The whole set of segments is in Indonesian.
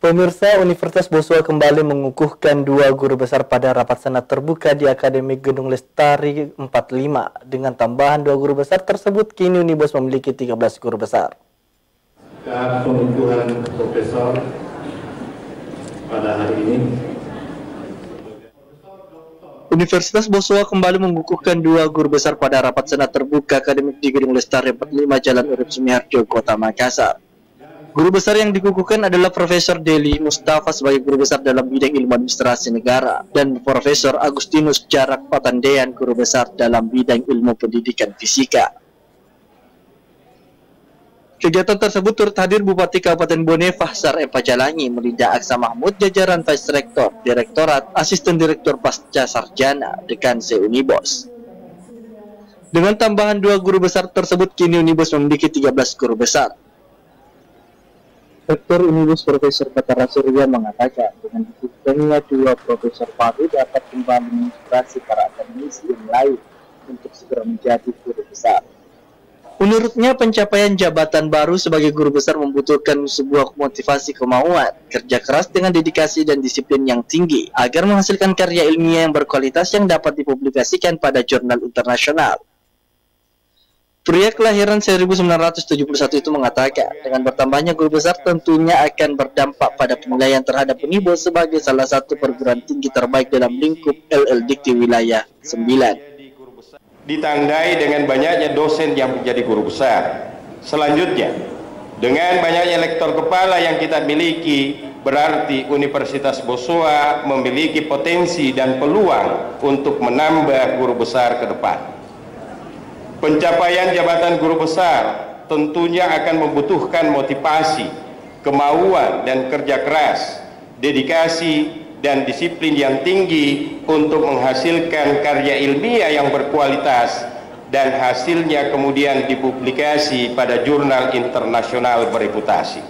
Pemirsa, Universitas Boswa kembali mengukuhkan 2 guru besar pada rapat senat terbuka di Akademik Gedung Lestari 45. Dengan tambahan 2 guru besar tersebut, kini Unibos memiliki 13 guru besar. Pengukuhan profesor pada hari ini. Universitas Boswa kembali mengukuhkan 2 guru besar pada rapat senat terbuka Akademik di Gedung Lestari 45 Jalan Urip Sumiharjo, Kota Makassar. Guru besar yang dikukuhkan adalah Profesor Deli Mustafa sebagai guru besar dalam bidang ilmu administrasi negara dan Profesor Agustinus Jarak Patandean guru besar dalam bidang ilmu pendidikan fisika. Kegiatan tersebut turut hadir Bupati Kabupaten Bone Fahsar M. Pajalangi, Melinda Aksa Mahmud, jajaran Vice Rektor, Direktorat, Asisten Direktur Pasca Sarjana, Dekan se-Unibos. Dengan tambahan 2 guru besar tersebut, kini Unibos memiliki 13 guru besar. Rektor Unibos Profesor Batara Surya mengatakan dengan dikukuhkannya 2 profesor baru dapat kembali menginspirasi para akademisi yang lain untuk segera menjadi guru besar. Menurutnya, pencapaian jabatan baru sebagai guru besar membutuhkan sebuah motivasi kemauan, kerja keras dengan dedikasi dan disiplin yang tinggi agar menghasilkan karya ilmiah yang berkualitas yang dapat dipublikasikan pada jurnal internasional. Pria kelahiran 1971 itu mengatakan, dengan bertambahnya guru besar tentunya akan berdampak pada penilaian terhadap Unibos sebagai salah satu perguruan tinggi terbaik dalam lingkup LL Dikti Wilayah 9. Ditandai dengan banyaknya dosen yang menjadi guru besar. Selanjutnya, dengan banyaknya lektor kepala yang kita miliki, berarti Universitas Boswa memiliki potensi dan peluang untuk menambah guru besar ke depan. Pencapaian jabatan guru besar tentunya akan membutuhkan motivasi, kemauan dan kerja keras, dedikasi dan disiplin yang tinggi untuk menghasilkan karya ilmiah yang berkualitas dan hasilnya kemudian dipublikasi pada jurnal internasional bereputasi.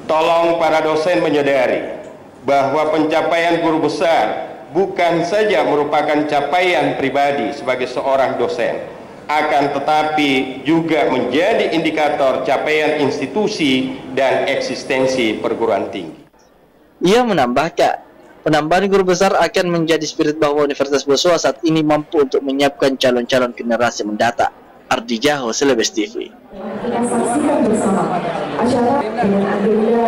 Tolong para dosen menyadari bahwa pencapaian guru besar bukan saja merupakan capaian pribadi sebagai seorang dosen, akan tetapi juga menjadi indikator capaian institusi dan eksistensi perguruan tinggi. Ia menambahkan, penambahan guru besar akan menjadi spirit bahwa Universitas Boswa saat ini mampu untuk menyiapkan calon-calon generasi mendatang. Ardi Jaho, Celebes TV. Kita saksikan bersama acara dengan agenda